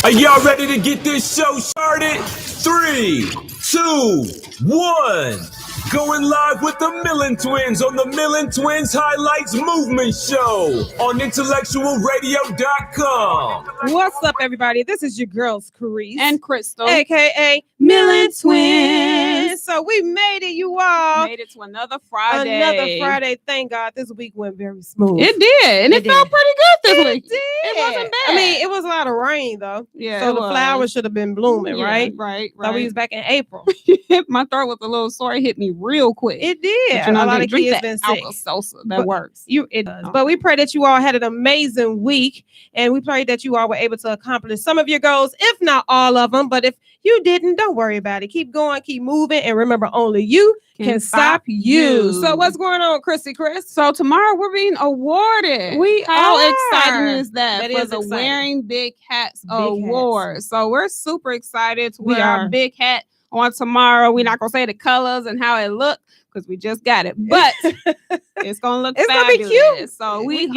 Are y'all ready to get this show started? 3, 2, 1. Going live with the Millen Twins on the Millen Twins Highlights Movement Show on IntellectualRadio.com. What's up, everybody? This is your girls, Carice and Crystal, a.k.a. Millen Twins. So we made it, you all. Made it to another Friday. Thank God. This week went very smooth. It did. And it felt pretty good this week. It wasn't bad. I mean, it was a lot of rain, though. Yeah. So the flowers should have been blooming, right? Right. So we was back in April. My throat was a little sore. It hit me real quick. It did. But, a lot of kids been sick. Alka-Seltzer. That works. It does. But we pray that you all had an amazing week, and we pray that you all were able to accomplish some of your goals, if not all of them. But if you didn't, don't worry about it. Keep going, keep moving, and remember, only you can stop you. So what's going on, Chris? So tomorrow we're being awarded. How exciting is that for the Wearing Big Hats Award? So we're super excited to wear our big hat on tomorrow. We're not gonna say the colors and how it looked because we just got it, but it's gonna look fabulous. Gonna be cute. So we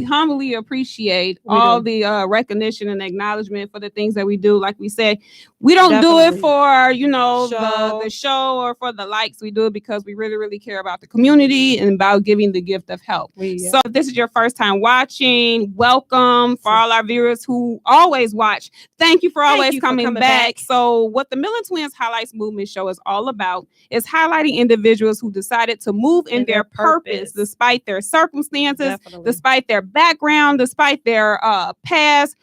humbly appreciate all the recognition and acknowledgement for the things that we do. Like we said, we don't do it for the show or for the likes. We do it because we really, really care about the community and about giving the gift of help. So if this is your first time watching, welcome. For all our viewers who always watch, thank you for always coming back. So what the Millen Twins Highlights Movement Show is all about is highlighting individuals who decided to move in their purpose despite their circumstances, despite their background, despite their past,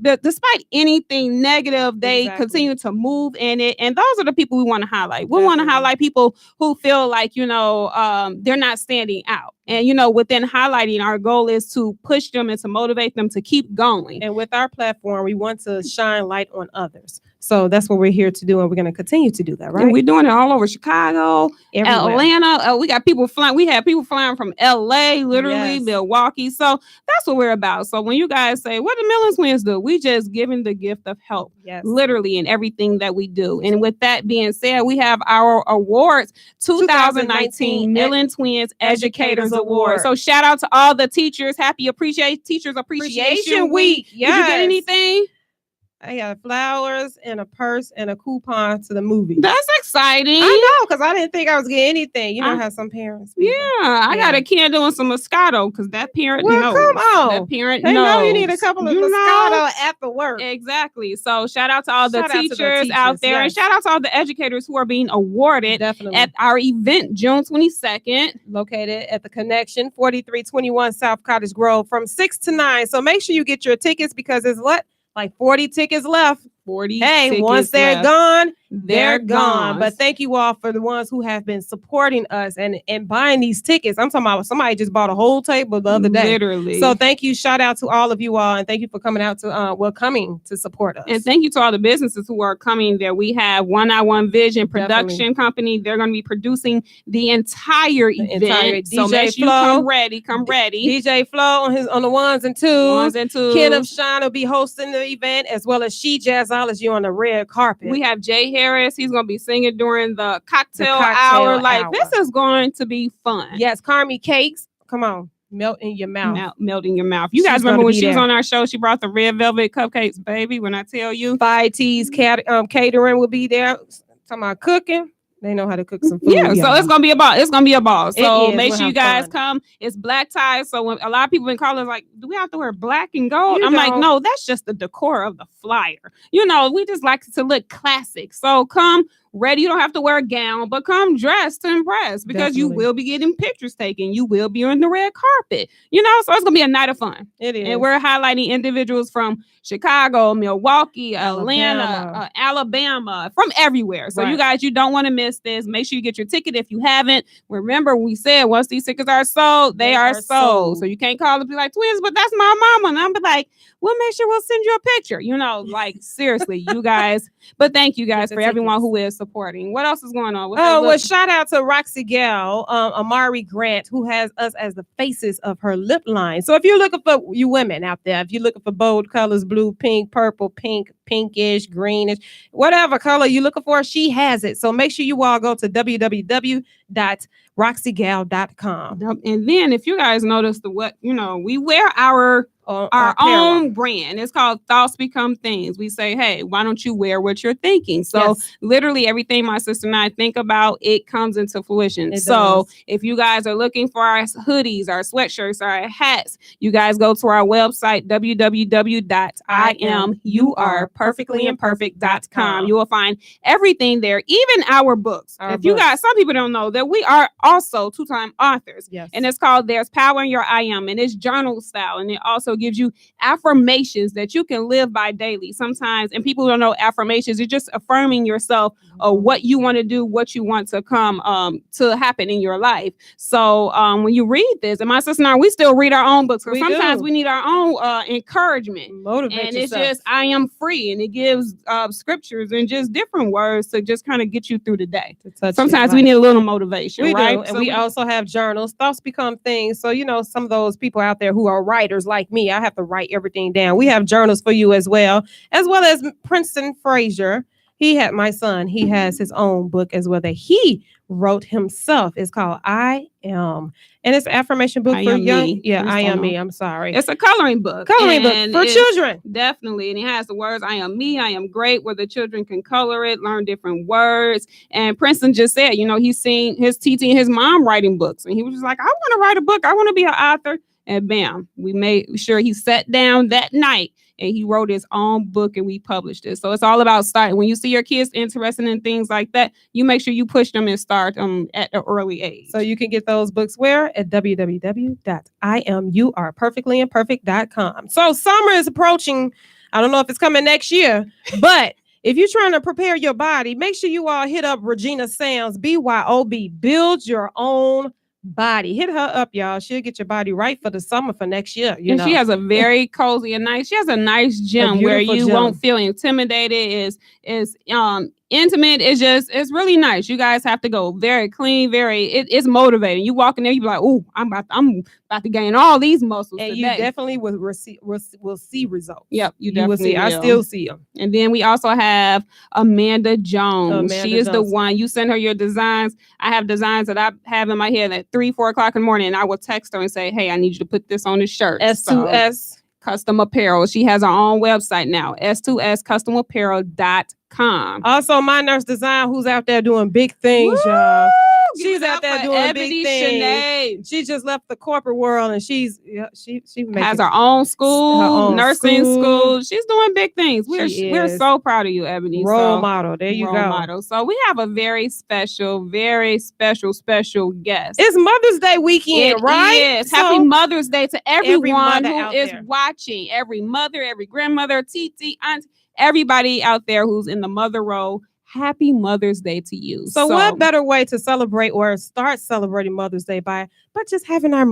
despite anything negative, they continue to move in it. And those are the people we want to highlight. We want to highlight people who feel like, they're not standing out. And, within highlighting, our goal is to push them and to motivate them to keep going. And with our platform, we want to shine light on others. So that's what we're here to do. And we're going to continue to do that, right? And we're doing it all over Chicago, Atlanta. We got people flying. We had people flying from LA, literally, Milwaukee. So that's what we're about. So when you guys say, what do Millen Twins do? We just giving the gift of help, literally, in everything that we do. And with that being said, we have our awards, 2019 Millen Twins Educators Award. So shout out to all the teachers. Happy Teachers Appreciation Week. Did you get anything? I got flowers and a purse and a coupon to the movie. That's exciting. I know, because I didn't think I was getting anything. You know how some parents. I got a candle and some Moscato because that parent knows. Come on. That parent knows. know you need a couple of Moscato after work. Exactly. So shout out to all the teachers out there. And shout out to all the educators who are being awarded at our event June 22nd. Located at the Connection, 4321 South Cottage Grove from 6 to 9. So make sure you get your tickets because it's like 40 tickets left. 40 tickets once they're gone, they're gone. But thank you all for the ones who have been supporting us and buying these tickets. I'm talking about somebody just bought a whole table the other day. Literally. So thank you. Shout out to all of you all. And thank you for coming out to, coming to support us. And thank you to all the businesses who are coming there. We have 191 Vision Production Company. They're going to be producing the entire event. So make sure you come ready. DJ Flo on the ones and twos. Ken of Shine will be hosting the event, as well as She Jazzology on the red carpet. We have Jay Harris. He's going to be singing during the cocktail hour. This is going to be fun. Yes, Carmi Cakes. Come on. Melt in your mouth. Melt in your mouth. You guys remember when she was on our show, she brought the red velvet cupcakes, baby, when I tell you. 5T's catering will be there. Talking about cooking. They know how to cook some food. Yeah, so it's gonna be a ball. It's gonna be a ball. So make sure you guys come. It's black ties. So when a lot of people in college like, do we have to wear black and gold? I'm like, no, that's just the decor of the flyer. We just like to look classic. So come ready. You don't have to wear a gown, but come dressed to impress because you will be getting pictures taken. You will be on the red carpet. So it's gonna be a night of fun. It is. And we're highlighting individuals from Chicago, Milwaukee, Atlanta, Alabama, from everywhere. So you guys, you don't want to miss this. Make sure you get your ticket if you haven't. Remember, we said once these tickets are sold, they are sold. So you can't call and be like, twins, but that's my mama. And I'm be like, we'll make sure we'll send you a picture. Seriously, you guys. But thank you guys for everyone who is supporting. What else is going on? Shout out to Roxy Gal, Amari Grant, who has us as the faces of her lip line. So if you're looking for you women out there, if you're looking for bold colors, blue, pink, purple, pink, pinkish, greenish, whatever color you're looking for, she has it. So make sure you all go to www.roxygal.com. And then if you guys notice we wear our own brand. It's called Thoughts Become Things. We say, hey, why don't you wear what you're thinking? So literally everything my sister and I think about, it comes into fruition. So if you guys are looking for our hoodies, our sweatshirts, our hats, you guys go to our website, www.IamYouArePerfectlyImperfect.com. You will find everything there, even our books. Some people don't know that we are also 2-time authors. Yes. And it's called There's Power in Your I Am, and it's journal style. And it also gives you affirmations that you can live by daily. Sometimes, and people don't know affirmations, you're just affirming yourself what you want to do, what you want to come to happen in your life. So when you read this, and my sister and I, we still read our own books, because sometimes we need our own encouragement. Motivate and yourself. It's just, I am free, and it gives scriptures and just different words to just kind of get you through the day. Sometimes we need a little motivation, we right? Do. And we also have journals. Thoughts become things. So, some of those people out there who are writers like me, I have to write everything down. We have journals for you as well as Princeton Frazier. My son, he has his own book as well that he wrote himself. It's called I Am. And it's an affirmation book for young. Me. Yeah, I am me. I'm sorry. It's a coloring book. Coloring book for children. Definitely. And it has the words, I am me, I am great, where the children can color it, learn different words. And Princeton just said, he's seen his TT and his mom writing books. And he was just like, I want to write a book. I want to be an author. And bam, we made sure he sat down that night and he wrote his own book and we published it. So it's all about starting. When you see your kids interested in things like that, you make sure you push them and start at an early age. So you can get those books where? At www.IamYouArePerfectlyImperfect.com. So summer is approaching. I don't know if it's coming next year, but if you're trying to prepare your body, make sure you all hit up Regina Sam's BYOB, Build Your Own Body. Hit her up, y'all. She'll get your body right for the summer for next year. And she has a very cozy and nice. She has a nice gym where you won't feel intimidated. Is intimate. It's really nice. You guys have to go. Very clean. It's motivating. You walk in there, you be like, "Ooh, I'm about to gain all these muscles." And today. You definitely will see results. Yep, you definitely will see. I still see them. And then we also have Amanda Jones. She is the one. You send her your designs. I have designs that I have in my head at 3-4 o'clock in the morning, and I will text her and say, "Hey, I need you to put this on this shirt." S2S Custom Apparel. She has her own website now. S2SCustomApparel.com. Also, my nurse design, who's out there doing big things, y'all. She's out there doing big things. She just left the corporate world, and she has her own school, nursing school. She's doing big things. We're so proud of you, Ebony. Role model. There you go. So we have a very special guest. It's Mother's Day weekend, right? Yes. Happy Mother's Day to everyone who is watching. Every mother, every grandmother, TT, aunt, everybody out there who's in the mother role. Happy Mother's Day to you. So what better way to celebrate or start celebrating Mother's Day by just having our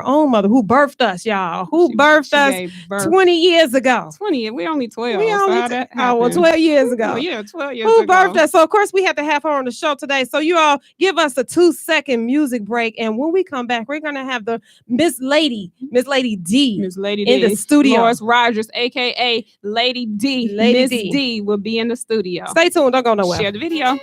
own mother who birthed us, y'all. Who birthed us 20 years ago. 20, we're only 12. 12 years ago. Oh, yeah, 12 years ago. Who birthed us? So, of course, we have to have her on the show today. So you all give us a 2-second music break. And when we come back, we're going to have the Miss Lady D in the studio. Lois Rogers, a.k.a. Lady D. Miss D will be in the studio. Stay tuned. Don't go nowhere. Share the video.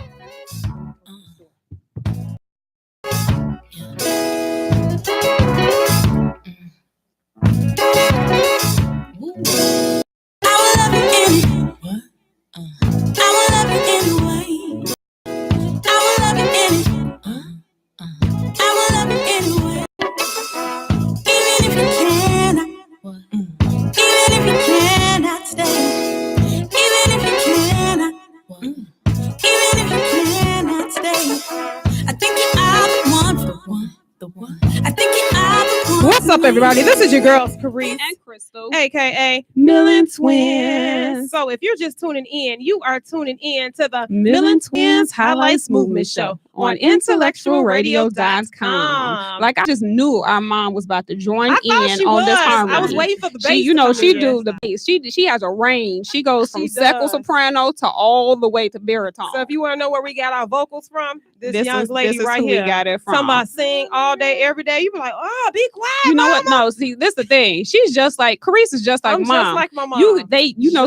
What's up, everybody? This is your girls, Carice and Crystal, aka Millen Twins. So if you're just tuning in, you are tuning in to the Millen Twins Highlights Movement Show on IntellectualRadio.com. Like, I just knew our mom was about to join in on this harmony. I was waiting for the bass. She do the bass. She has a range. She goes from second soprano to all the way to baritone. So if you want to know where we got our vocals from, this young lady right here. We got it from. Somebody sing all day, every day. You be like, oh, be quiet. You know mama. what? No, see, this is the thing. She's just like Carice is just like I'm mom. just like my mom.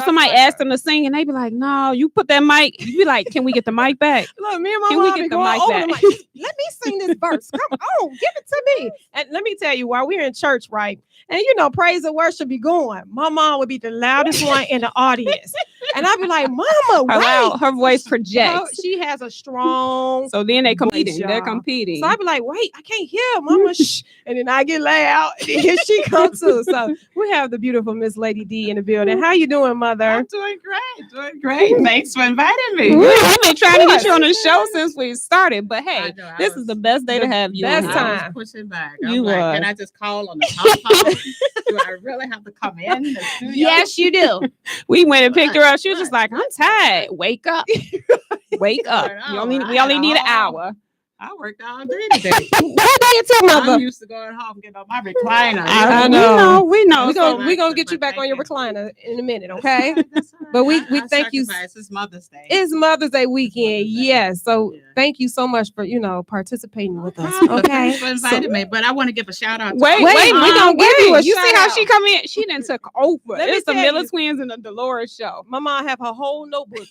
Somebody asked them to sing and they be like, no, you put that mic. You be like, can we get the mic back? Look, me and my mom be going over the mic. Let me sing this verse. Come on, give it to me. And let me tell you, while we're in church, right? And praise and worship be going. My mom would be the loudest one in the audience. And I'd be like, Mama, wait. Her voice projects. She has a strong. So then they're competing. Voice, they're competing. So I'd be like, wait, I can't hear, Mama. Shh. And then I get loud. And here she comes too. So we have the beautiful Miss Lady D in the building. How you doing, Mother? I'm doing great. Thanks for inviting me. We've been trying to get you on the show since we started. But hey, this is the best day to have you. Best on. time. I was pushing back. You like, was. can I just call on the telephone? Do I really have to come in the studio? Yes, you do. We went and picked her up. She was just like, I'm tired. Wake up. Wake up. We only need an hour. I worked all day today. Mother. I'm used to going home and getting on my recliner. I know. We know. We're gonna get you back on your recliner in a minute, okay? But we thank you. It's Mother's Day. It's Mother's Day weekend. Yes. So thank you so much for participating with us. Okay. Thanks for inviting me. But I want to give a shout out. Wait, we gonna give you a You see shout how out. she come in? She done took over. It's the tell Millen you. twins and the Dolores show. My mom have her whole notebook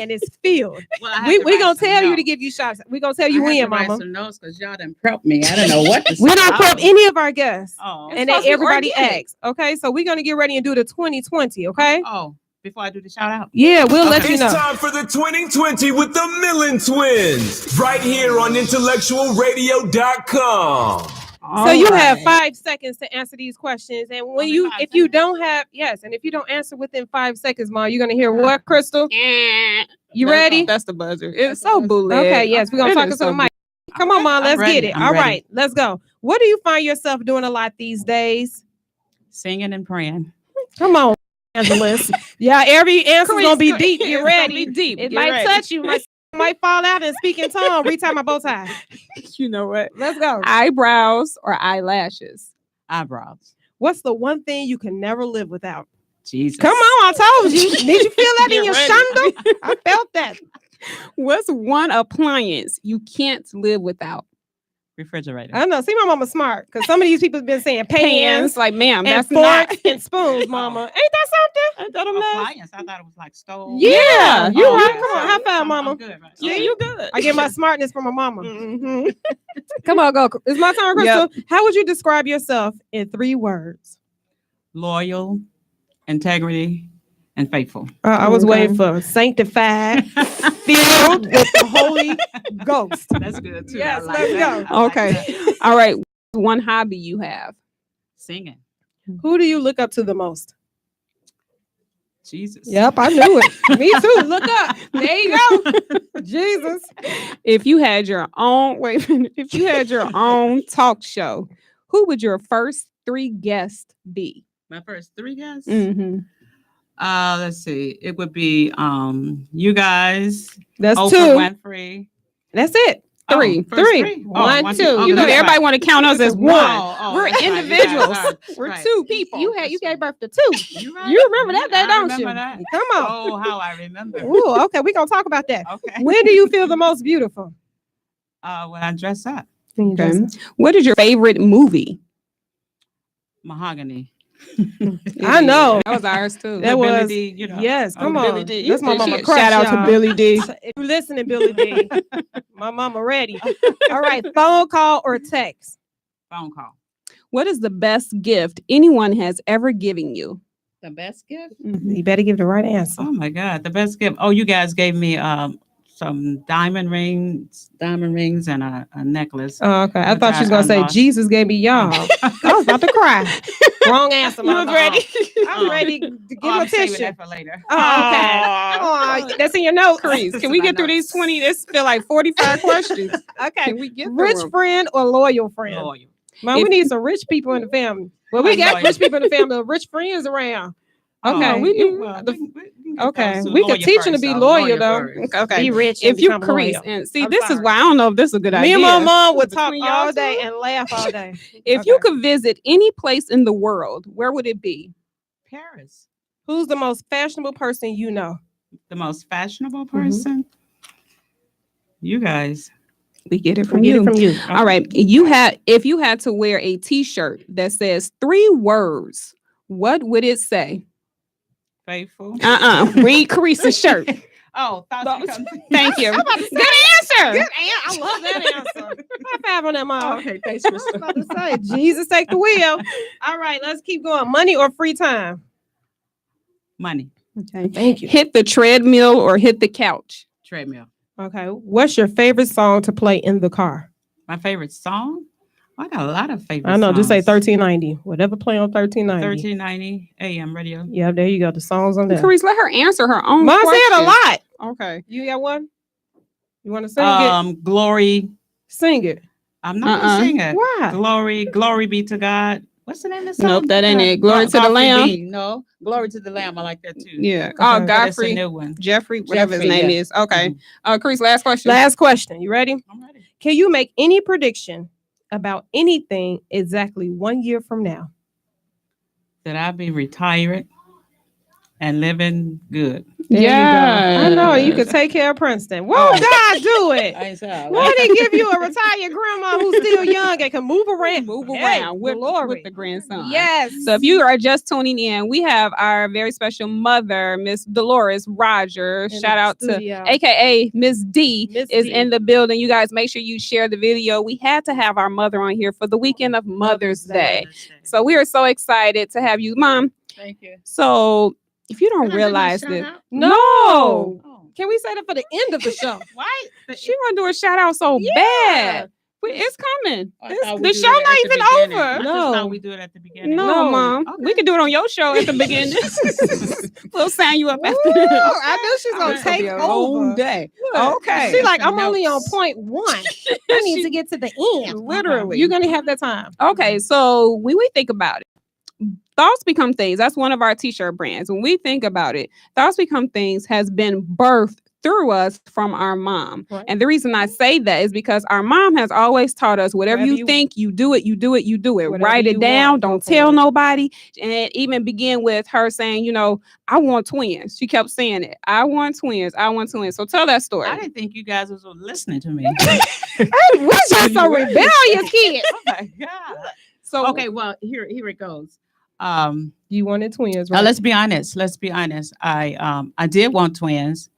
and it's filled. Well, We gonna tell you to give you shots. We gonna tell you when, Mama. Some notes because y'all done prep me. I don't know what to say. We don't prep any of our guests. Oh. And then everybody asks. Okay, so we're gonna get ready and do the 2020. Okay. Oh, before I do the shout out. Yeah, we'll let you It's know. time for the 2020 with the Millen Twins, right here on IntellectualRadio.com. So you have 5 seconds to answer these questions, and when if you don't answer within 5 seconds, Ma, you're gonna hear what, Crystal? You ready? That's the buzzer. It's so bootleg. Okay, yes, we're gonna talk to the mic. Come on, Ma, let's get it. All right, let's go. What do you find yourself doing a lot these days? Singing and praying. Come on, Angeles. Yeah, every answer's gonna be deep. Get ready. Deep. It might touch you. Might fall out and speak in tongue. Retie my bow tie. You know what? Let's go. Eyebrows or eyelashes? Eyebrows. What's the one thing you can never live without? Jesus. Come on, I told you. Did you feel that in your shundle? I felt that. What's one appliance you can't live without? Refrigerator. I know. See, my mama smart because some of these people have been saying pans, Like, ma'am, and that's forks not. and spoons, Mama. Ain't that something? Ain't that a mess? Appliance. I thought it was like stove. Yeah, you're Oh, right. okay. Come on, high five, Mama. I'm good, right? Yeah, Okay. you good. I get my smartness from my mama. Mhm. Come on, go. It's my turn, Crystal. How would you describe yourself in 3 words? Loyal, integrity, and faithful. I was waiting for sanctified, filled with the Holy Ghost. That's good too. Yes, I like let's that. go. I like Okay. that. All right. One hobby you have? Singing. Who do you look up to the most? Jesus. Yep, I knew it. Me too. Look up. There you go. Jesus. If you had your own talk show, who would your first 3 guests be? My first 3 guests. Mm-hmm. Let's see. It would be you guys. That's Oprah 2. Winfrey. That's it. 3. First 3. 1, 2. You know, that's everybody right. want to count us as 1. We're that's right. You individuals. guys are- We're right. 2 people. You gave birth to 2. You right. You remember that day, I don't you? remember that. Come on. Oh, how I remember. Ooh, okay. We're going to talk about that. Okay. When do you feel the most beautiful? When I dress up, Okay. What is your favorite movie? mahogany. I know. That was ours too. That was- Billy D, you know. Yes, come Billy on. D. That's my mama crush, Shout out y'all. to Billy D. If you're listening, Billy D. My mama ready. All right. Phone call or text? Phone call. What is the best gift anyone has ever given you? The best gift? You better give the right answer. Oh my God, the best gift. Oh, you guys gave me some diamond rings and a necklace. Oh, okay. I thought she was gonna say lost. Jesus gave me y'all. I was about to cry. Wrong answer. You was ready? I was ready to give I'm a saving tissue. that for later. Oh, okay. Oh, that's in your notes. Carice, can we get through these 20? This feel like 45 questions. Okay. Can we get through Rich them? friend or loyal friend? Loyal. Man, we need some rich people in the family. Well, we got rich people in the family, rich friends around. Okay. Oh, we do. well, the- we can get okay. those to We could loyal teach them to first, be though. loyal, though. first. Okay. Be rich. If you become Carice, loyal. and see, I'm this sorry. is why I don't know if this is a good Me idea. and my mom would talk Between all y'all day two? and laugh all day. If you could visit any place in the world, where would it be? Paris. Who's the most fashionable person you know? The most fashionable person? You guys. We get it from Get you. it from you. All right. If you had to wear a T-shirt that says 3 words, what would it say? Faithful. Read Carissa's shirt. Oh, thank you. Good answer. Good answer. I love that answer. High five on that, Mom. Okay, thanks, Krista. I was about to say, Jesus, take the wheel. All right, let's keep going. Money or free time? Money. Okay, thank you. Hit the treadmill or hit the couch? Treadmill. Okay, what's your favorite song to play in the car? My favorite song? I got a lot of favorite I know, songs. just say 1390. Whatever play on 1390. 1390 AM radio. Yeah, there you go. The songs on there. Carice, let her answer her own Mom question. said a lot. Okay. You got one? You want to sing it? Glory. Sing it. I'm not going to sing it. Why? Glory be to God. What's the name of the song? Nope, that ain't it. Glory to the Lamb. No, Glory to the Lamb. I like that too. Yeah. Okay. Oh, Godfrey. A new one. Jeffrey, whatever his name is. Okay. Mm-hmm. Carice, last question. Last question. You ready? I'm ready. Can you make any prediction about anything exactly 1 year from now? That I'll be retired and living good. There you go. I know you could take care of Princeton. Won't God do it? Won't He give you a retired grandma who's still young and can move around? With the grandson. Yes. So if you are just tuning in, we have our very special mother, Miss Dolores Rogers. Shout out to AKA Miss D is in the building. You guys make sure you share the video. We had to have our mother on here for the weekend of Mother's Day. So we are so excited to have you, Mom. Thank you. So if you don't realize this, no. Can we say that for the end of the show? Why? She want to do a shout out so bad. It's coming. The show not even over. No, we do it at the beginning. No, Mom. Okay. We can do it on your show at the beginning. We'll sign you up after this. I knew she's gonna take over. Whole day. Okay. She's like, I'm only on point 1. I need to get to the end. Literally. You're gonna have that time. Okay, so when we think about it, thoughts become things. That's one of our t-shirt brands. When we think about it, thoughts become things has been birthed through us from our mom. Right. And the reason I say that is because our mom has always taught us whatever you think, you do it, you do it, you do it. Write it down. Don't tell nobody. And it even began with her saying, I want twins. She kept saying it. I want twins. I want twins. So tell that story. I didn't think you guys was listening to me. We're just a rebellious kid. Oh my God. So okay, well, here it goes. You wanted twins, right? Let's be honest. I did want twins,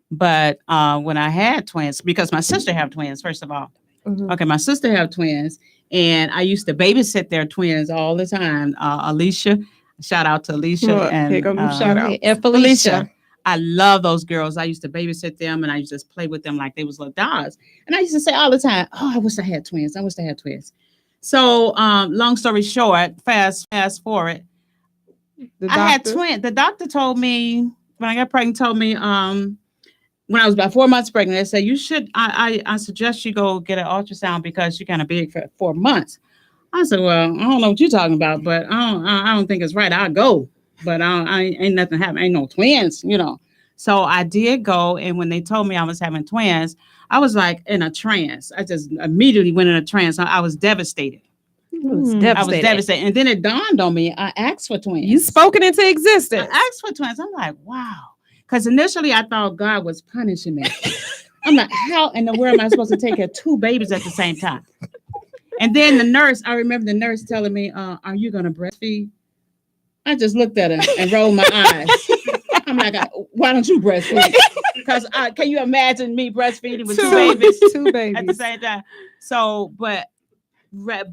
but when I had twins, because my sister have twins, first of all. Mm-hmm. Okay, my sister have twins, and I used to babysit their twins all the time. Alicia, shout out to Alicia and shout out Alicia. I love those girls. I used to babysit them, and I used to play with them like they was little dolls. And I used to say all the time, "Oh, I wish I had twins. I wish I had twins." So, long story short, fast forward, I had twins. The doctor told me when I got pregnant, when I was about 4 months pregnant, they said, you should, I suggest you go get an ultrasound because you're kind of big for 4 months. I said, well, I don't know what you're talking about, but I don't think it's right. I'll go, but ain't nothing happen. Ain't no twins, So I did go. And when they told me I was having twins, I was like in a trance. I just immediately went in a trance. I was devastated. I was devastated. And then it dawned on me, I asked for twins. You spoke it into existence. I asked for twins. I'm like, wow. Because initially I thought God was punishing me. I'm like, how in the world am I supposed to take care of 2 babies at the same time? And then I remember the nurse telling me, are you going to breastfeed? I just looked at her and rolled my eyes. I'm like, why don't you breastfeed? Because can you imagine me breastfeeding with 2 babies? 2 babies at the same time. So, but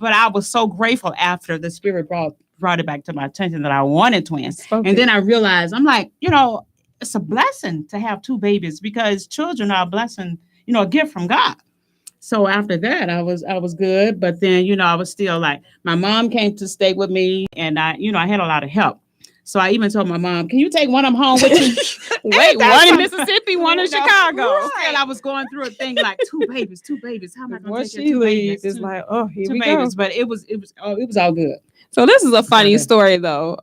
I was so grateful after the Spirit brought it back to my attention that I wanted twins. And then I realized, I'm like, it's a blessing to have 2 babies because children are a blessing, a gift from God. So after that, I was good. But then, I was still like, my mom came to stay with me and I had a lot of help. So I even told my mom, can you take one of them home with you? Wait, one in Mississippi, one in Chicago. Right. And I was going through a thing like 2 babies. How am I going to take 2 babies? It's like, oh, here 2 we babies. go. But it was all good. So this is a funny story though.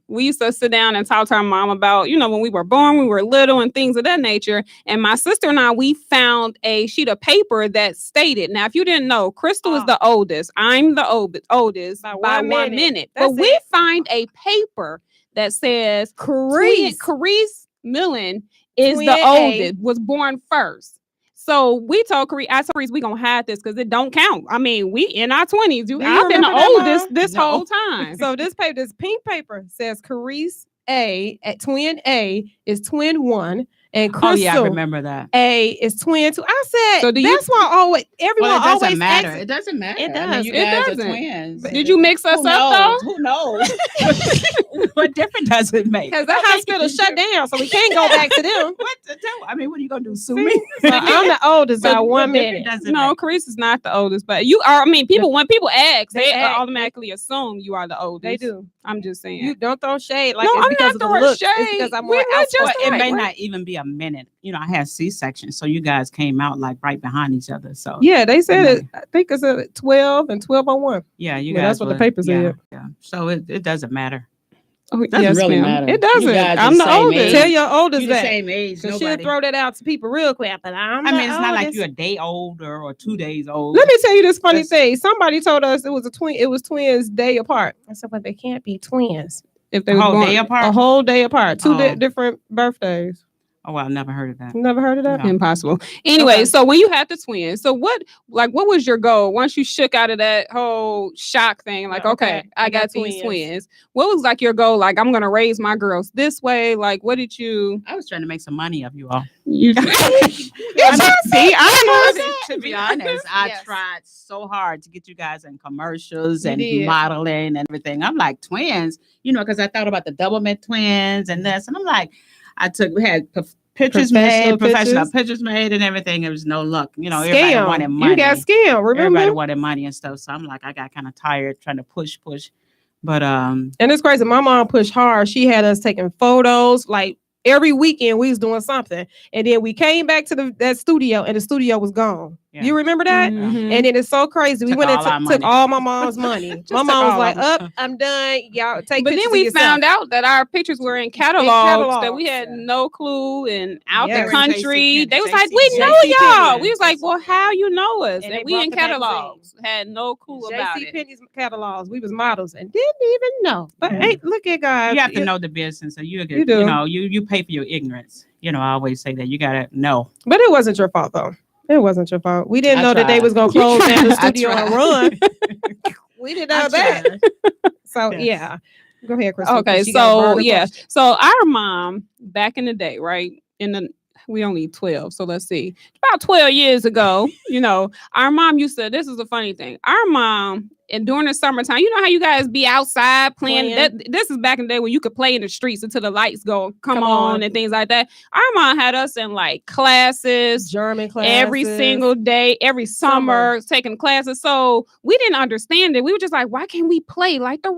We used to sit down and talk to our mom about, when we were born, we were little and things of that nature. And my sister and I, we found a sheet of paper that stated, now, if you didn't know, Crystal is the oldest. I'm the oldest by 1 minute. But we find a paper that says Carice Millen is the oldest, was born first. So we told Carice, we gonna hide this because it don't count. I mean, we in our 20s. I've been the oldest this whole time. So this pink paper says Carice A at twin A is twin 1. And Crystal, I remember that. A is twin 2. I said, so that's why everyone always matter. asks. It doesn't matter. It does. I mean, you guys are twins. Did you mix us up though? Who knows? What difference does it make? Because the hospital shut down, so we can't go back to them. What to do? I mean, what are you gonna do? Sue me? I'm the oldest by 1 minute. No, Carice is not the oldest, but you are. I mean, when people ask, they automatically assume you are the oldest. They do. I'm just saying. You don't throw shade like no, it's I'm because not of the throwing looks. shade. It's because I'm more outspoken. It may not even be a minute. You know, I had C-section, so you guys came out like right behind each other. So yeah, they said it. I think it's a 12 and 12/1. Yeah, you guys. That's what the paper said. Yeah. So it doesn't matter. Oh, it doesn't really matter. It doesn't. I'm the oldest. Age. Tell your oldest that. The same age. So she'll throw that out to people real quick. But I mean, it's not like you're a day older or 2 days old. Let me tell you this funny thing. Somebody told us it was twins day apart. I said, but they can't be twins if they were born day apart. A whole day apart. Two different birthdays. Oh, well, I've never heard of that. Never heard of that? No. Impossible. Anyway, so when you had the twins, so what was your goal once you shook out of that whole shock thing? Like, okay, I got these twins. What was like your goal? Like, I'm going to raise my girls this way. Like, what did you? I was trying to make some money of you all. To be honest, I tried so hard to get you guys in commercials and modeling and everything. I'm like, twins, because I thought about the Doublemint twins and this. And I'm like, we had pictures made, professional pictures made and everything. There was no luck. Everybody wanted money. You got scammed, remember? Everybody wanted money and stuff. So I'm like, I got kind of tired trying to push. But and it's crazy. My mom pushed hard. She had us taking photos like every weekend we was doing something. And then we came back to that studio and the studio was gone. Yeah. You remember that? Mm-hmm. And then it's so crazy. We went and took all my mom's money. My mom was like, I'm done. Y'all take But pictures. Then we found out that our pictures were in catalogs that we had no clue and out the country. They was like, we know y'all. We was like, well, how you know us? And we in catalogs. Had no clue about it. Penny's catalogs. We was models and didn't even know. But hey, look at God. You have to know the business. So you do. You pay for your ignorance. I always say that. You gotta know. But it wasn't your fault though. It wasn't your fault. We didn't know that they was gonna close down the studio and run. We didn't know that. So yeah. Go ahead, Crystal. Okay, so So our mom back in the day, right? We only 12, so let's see. About 12 years ago, our mom used to, this is a funny thing. Our mom, and during the summertime, you know how you guys be outside playing? This is back in the day when you could play in the streets until the lights come on and things like that. Our mom had us in like classes, German classes, every single day, every summer, taking classes. So we didn't understand it. We were just like, why can't we play like the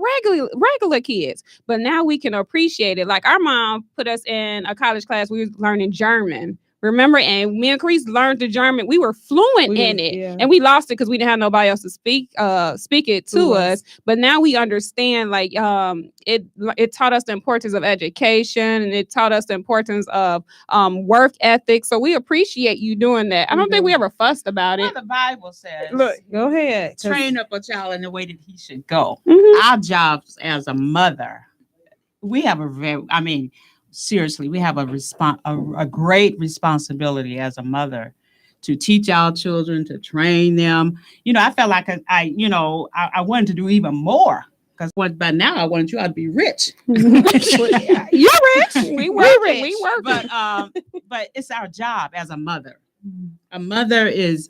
regular kids? But now we can appreciate it. Like our mom put us in a college class. We were learning German. Remember, and me and Carice learned the German. We were fluent in it, and we lost it because we didn't have nobody else to speak it to us. But now we understand, like, it taught us the importance of education, and it taught us the importance of work ethic. So we appreciate you doing that. I don't think we ever fussed about it. The Bible says, "Look, go ahead, train up a child in the way that he should go." Mm-hmm. Our jobs as a mother, we have seriously, we have a great responsibility as a mother to teach our children, to train them. I felt like I wanted to do even more because by now I wanted you all to be rich. You're rich. We work. But it's our job as a mother. A mother has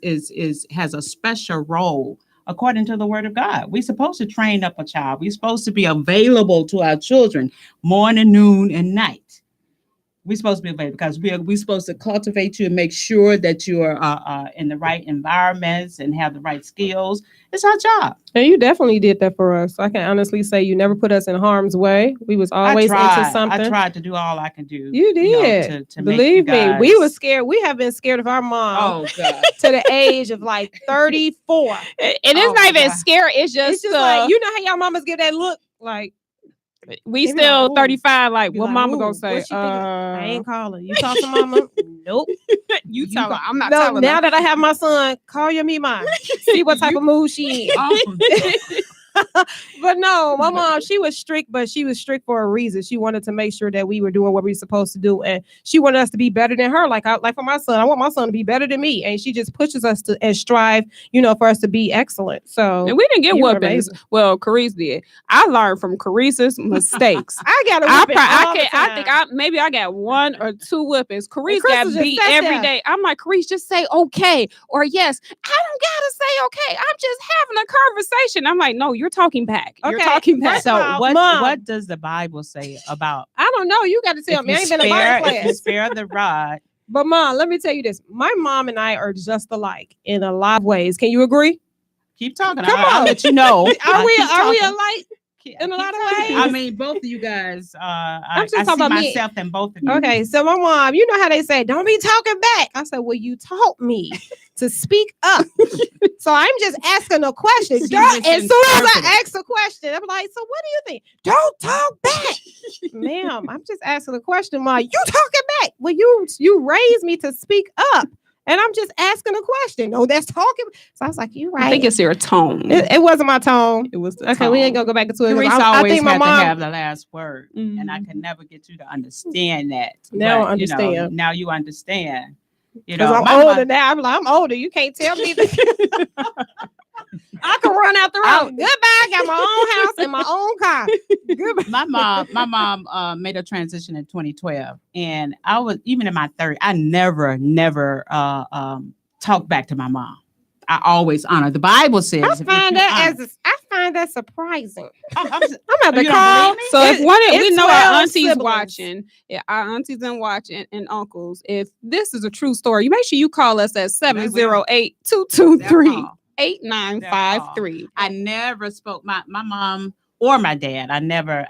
a special role. According to the word of God, we're supposed to train up a child. We're supposed to be available to our children morning, noon, and night. We're supposed to be available because we're supposed to cultivate you and make sure that you are in the right environments and have the right skills. It's our job. And you definitely did that for us. I can honestly say you never put us in harm's way. We was always into something. I tried to do all I can do. You did. To believe me, we were scared. We have been scared of our mom to the age of like 34. And it's not even scary. It's just like, you know how y'all mamas give that look like, we still 35. Like, what mama gonna say? I ain't calling. You talk to mama? Nope. You tell her. I'm not telling her. Now that I have my son, call your me mine. See what type of mood she in. But no, my mom, she was strict, but she was strict for a reason. She wanted to make sure that we were doing what we were supposed to do, and she wanted us to be better than her. Like for my son, I want my son to be better than me, and she just pushes us to and strive, for us to be excellent. So, and we didn't get whoopings. Well, Carice did. I learned from Carice's mistakes. I got a whooping. I got 1 or 2 whippings. Carice got beat every day. I'm like, Carice, just say okay or yes. I don't gotta say okay. I'm just having a conversation. I'm like, no, you're talking back. Okay. You're talking back. So what does the Bible say about? I don't know. You got to tell me. I ain't been in Bible class. If you spare the rod. But Mom, let me tell you this. My mom and I are just alike in a lot of ways. Can you agree? Keep talking. I'll let you know. Are we alike? In a lot of ways. I mean, both of you guys. I see myself in both of you. Okay, so my mom, you know how they say, "Don't be talking back." I said, "Well, you taught me to speak up, so I'm just asking a question." As soon as I ask a question, I'm like, "So what do you think?" Don't talk back, ma'am. I'm just asking a question, Mom. You talking back? Well, you raised me to speak up. And I'm just asking a question. No, that's talking. So I was like, "You right." I think it's your tone. It wasn't my tone. It was the okay. Tone. We ain't gonna go back into it. I think my mom have the last word, and I could never get you to understand that. Now I understand. Now you understand. Because I'm older now. I'm older. You can't tell me that. I can run out the road. Goodbye. I got my own house and my own car. Goodbye. My mom made a transition in 2012, and I was even in my 30s. I never talked back to my mom. I always honor. The Bible says. I find that surprising. I'm at the call. So if we know our aunties watching, our aunties and watching and uncles, if this is a true story, you make sure you call us at 708-223-8953. I never spoke my mom or my dad. I never,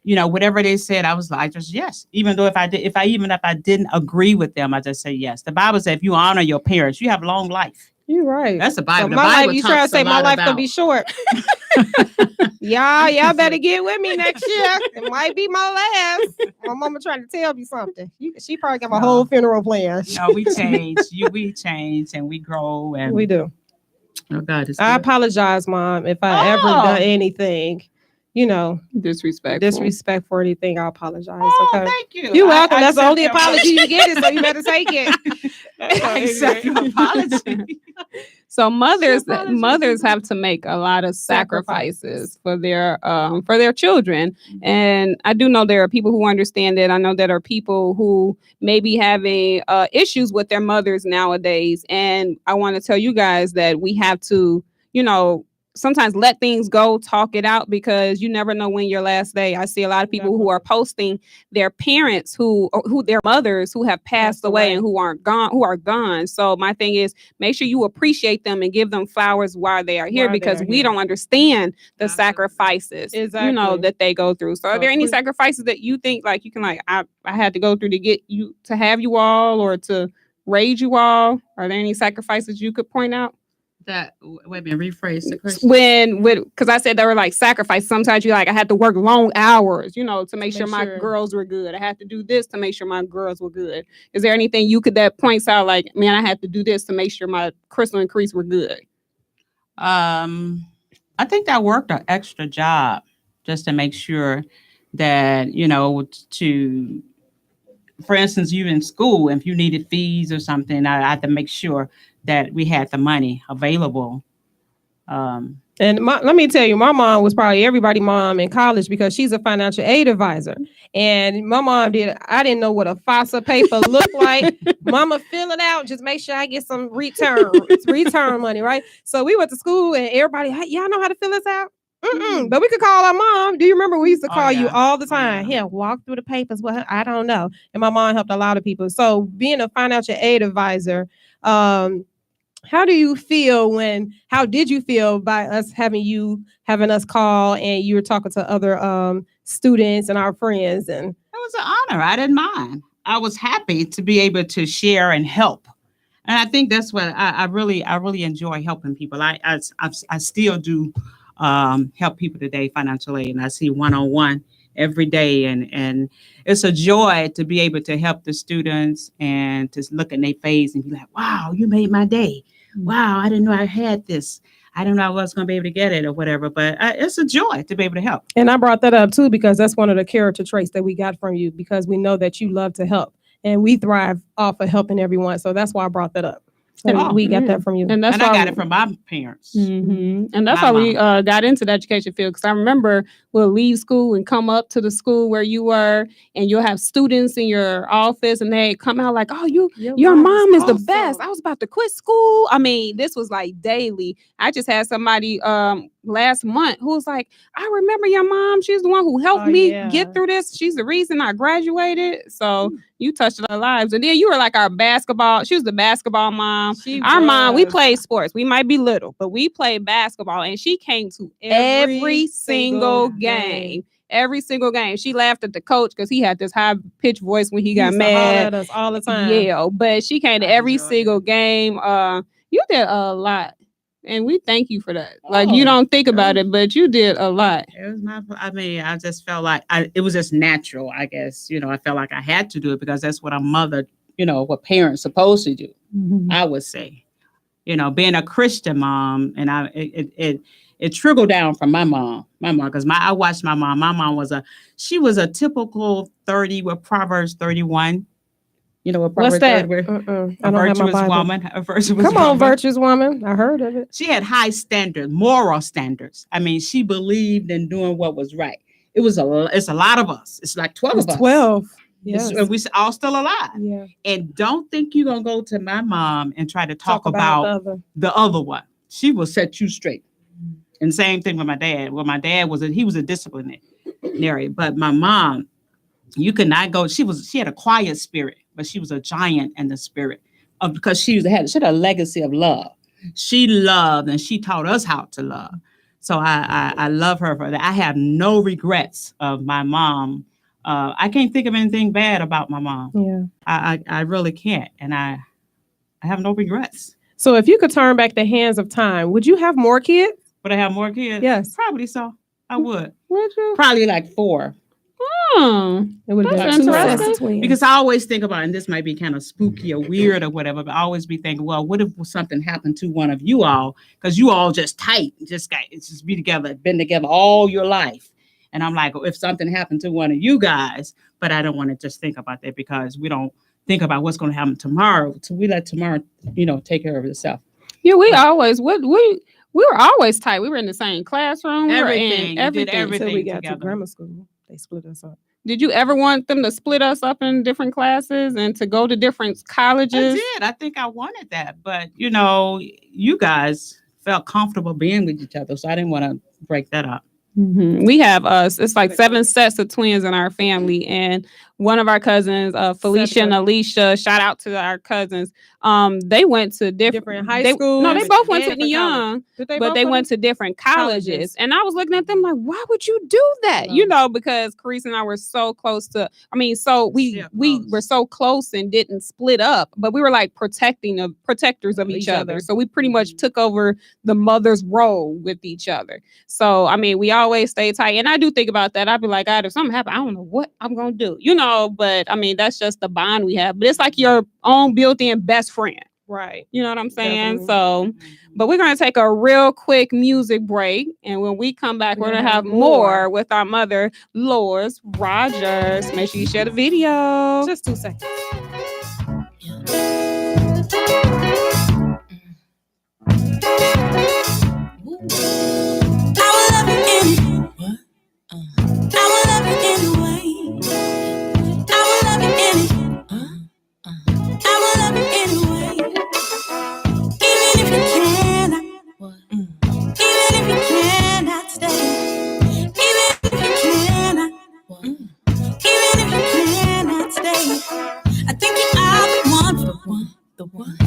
whatever they said, I was like, just yes. Even though if I didn't agree with them, I just say yes. The Bible says if you honor your parents, you have long life. You're right. That's the Bible. So the Bible life, you try to say my life gonna be short. Y'all better get with me next year. It might be my last. My mama trying to tell me something. She probably got my whole funeral plan. No, we change. We change and we grow and we do. Oh God, I apologize, Mom, if I ever done anything, disrespect for anything. I apologize. Okay? Thank you. You're welcome. That's the only apology you get, so you better take it. Accept your apology. So mothers have to make a lot of sacrifices for their children, and I do know there are people who understand it. I know that are people who may be having issues with their mothers nowadays, and I want to tell you guys that we have to, sometimes let things go, talk it out, because you never know when your last day. I see a lot of people who are posting their parents who their mothers who have passed away and who are gone. So my thing is, make sure you appreciate them and give them flowers while they are here, because we don't understand the sacrifices, that they go through. So are there any sacrifices that you think like you can I had to go through to get you, to have you all, or to raise you all? Are there any sacrifices you could point out? Wait a minute, rephrase the question. Because I said they were like sacrifice. Sometimes I had to work long hours, to make sure my girls were good. I had to do this to make sure my girls were good. Is there anything that points out like, man, I had to do this to make sure my Crystal and Carice were good? I think I worked an extra job just to make sure that, for instance, you in school, if you needed fees or something, I had to make sure that we had the money available. And let me tell you, my mom was probably everybody's mom in college because she's a financial aid advisor. And my mom I didn't know what a FAFSA paper looked like. Mama, fill it out. Just make sure I get some return money, right? So we went to school and everybody, y'all know how to fill this out? But we could call our mom. Do you remember we used to call you all the time? Here, walk through the papers. Well, I don't know. And my mom helped a lot of people. So being a financial aid advisor, how did you feel by us having us call and you were talking to other students and our friends? And it was an honor. I didn't mind. I was happy to be able to share and help. And I think that's what I really enjoy, helping people. I still do help people today financially, and I see one-on-one every day, and it's a joy to be able to help the students and to look in their face and be like, wow, you made my day. Wow, I didn't know I had this. I don't know if I was going to be able to get it or whatever, but it's a joy to be able to help. And I brought that up too, because that's one of the character traits that we got from you, because we know that you love to help and we thrive off of helping everyone. So that's why I brought that up. We got that from you. And I got it from my parents. Mm-hmm. And that's why we got into the education field. Because I remember we'll leave school and come up to the school where you were, and you'll have students in your office, and they come out like, oh, your mom is the best. I was about to quit school. I mean, this was like daily. I just had somebody last month who was like, I remember your mom. She's the one who helped me get through this. She's the reason I graduated. So you touched our lives. And then you were like our basketball. She was the basketball mom. Our mom, we played sports. We might be little, but we played basketball. And she came to every single game. Every single game. She laughed at the coach because he had this high-pitched voice when he got mad. At us all the time. Yeah, but she came to every single game. You did a lot. And we thank you for that. Like, you don't think about it, but you did a lot. It was I just felt like it was just natural, I guess. I felt like I had to do it because that's what a mother, what parents supposed to do, I would say. Being a Christian mom, and it trickled down from my mom, because I watched my mom. My mom was a typical 30 with Proverbs 31. What What's that? A virtuous woman. Come on, virtuous woman. I heard of it. She had high standards, moral standards. I mean, she believed in doing what was right. It's a lot of us. It's like 12 of us. 12. Yes. And we all still alive. Yeah. And don't think you're going to go to my mom and try to talk about the other one. She will set you straight. And same thing with my dad. Well, my dad was a disciplinary, but my mom, you could not go. She had a quiet spirit, but she was a giant in the spirit because she had a legacy of love. She loved, and she taught us how to love. So I love her for that. I have no regrets of my mom. I can't think of anything bad about my mom. Yeah, I really can't, and I have no regrets. So if you could turn back the hands of time, would you have more kids? Would I have more kids? Yes, probably so. I would. Would you? Probably like 4. It would have been interesting. Because I always think about, and this might be kind of spooky or weird or whatever, but I always be thinking, well, what if something happened to one of you all? Because you all just tight, just be together, been together all your life. And I'm like, if something happened to one of you guys, but I don't want to just think about that because we don't think about what's going to happen tomorrow. So we let tomorrow, take care of itself. Yeah, we were always tight. We were in the same classroom. Everything. Everything Until we got together. to grammar school. They split us up. Did you ever want them to split us up in different classes and to go to different colleges? I did. I think I wanted that. But, you guys felt comfortable being with each other. So I didn't want to break that up. Mm-hmm. We have it's like 7 sets of twins in our family, and one of our cousins, Felicia and Alicia, shout out to our cousins. They went to different high schools. No, they both went to Young, but they went to different colleges. And I was looking at them like, why would you do that? Because Carissa and I were so close to. We were so close and didn't split up, but we were like protectors of each other. So we pretty much took over the mother's role with each other. So we always stay tight, and I do think about that. I'd be like, God, if something happened, I don't know what I'm gonna do. But that's just the bond we have. But it's like your own built-in best friend. Right. You know what I'm saying? Definitely. So, but we're going to take a real quick music break. And when we come back, we're going to have more with our mother, Lois Rogers. Make sure you share the video. Just 2 seconds.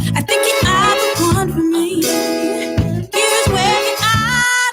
I think you are the one for me. Here's where you are.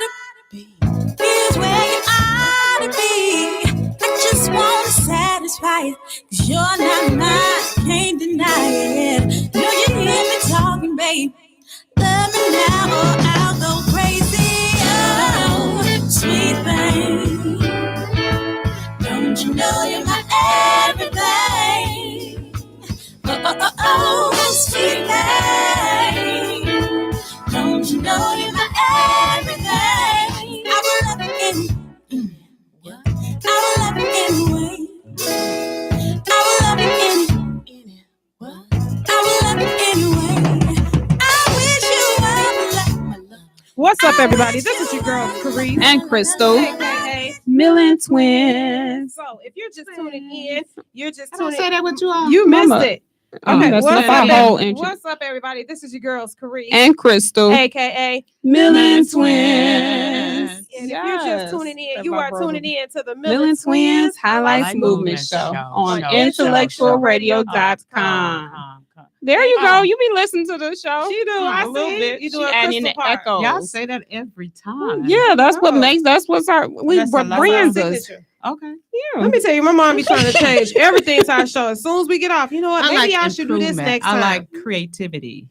up, everybody? This is your girl, Carice. And Crystal. AKA Millen Twins. So, if you're just tuning in, you're just I don't tuning say that with you all. You missed Mama. it. Okay, That's what's our up, whole intro. what's up, everybody? This is your girls, Carice. And Crystal. AKA Millen Twins. And if you're just tuning in, you are tuning in to the Millen Twins Highlights Movement Show on IntellectualRadio.com. There you go. You be listening to the show. She do. I a little see. bit. You do She a adding crystal the part. echo. Y'all say that every time. Yeah, that's what makes. That's what's our. That's a lot. Brands us. Signature. Okay. Yeah. Let me tell you, my mom be trying to change everything to our show. As soon as we get off, you know what? Maybe I should do this next time. I like creativity.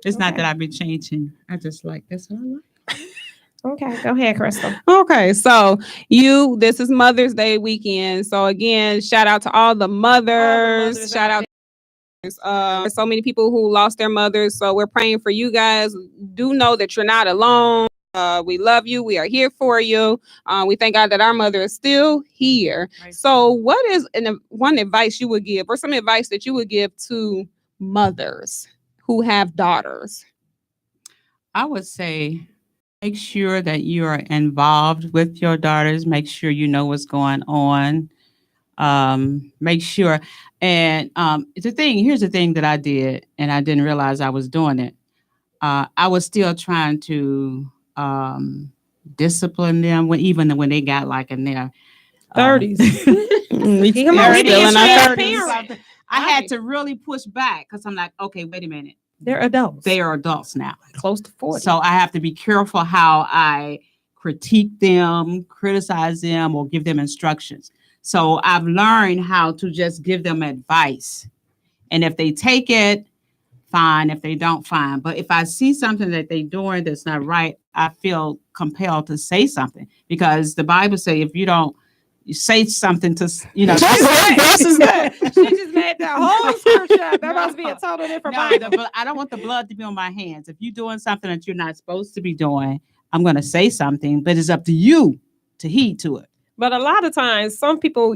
It's not that I've been changing. I just like this one. Okay, go ahead, Crystal. Okay, so this is Mother's Day weekend. So again, shout out to all the mothers. Shout out. So many people who lost their mothers. So we're praying for you guys. Do know that you're not alone. We love you. We are here for you. We thank God that our mother is still here. Right. So what is one advice you would give, or some advice that you would give to mothers who have daughters? I would say make sure that you are involved with your daughters. Make sure you know what's going on. Make sure. And here's the thing that I did, and I didn't realize I was doing it. I was still trying to discipline them even when they got like in their 30s. I had to really push back because I'm like, okay, wait a minute. They're adults. They are adults now. Close to 40. So I have to be careful how I critique them, criticize them, or give them instructions. So I've learned how to just give them advice. And if they take it, fine. If they don't, fine. But if I see something that they're doing that's not right, I feel compelled to say something. Because the Bible says if you don't say something to, She just made that whole scripture. That must be a total different Bible. I don't want the blood to be on my hands. If you're doing something that you're not supposed to be doing, I'm going to say something, but it's up to you to heed to it. But a lot of times, some people,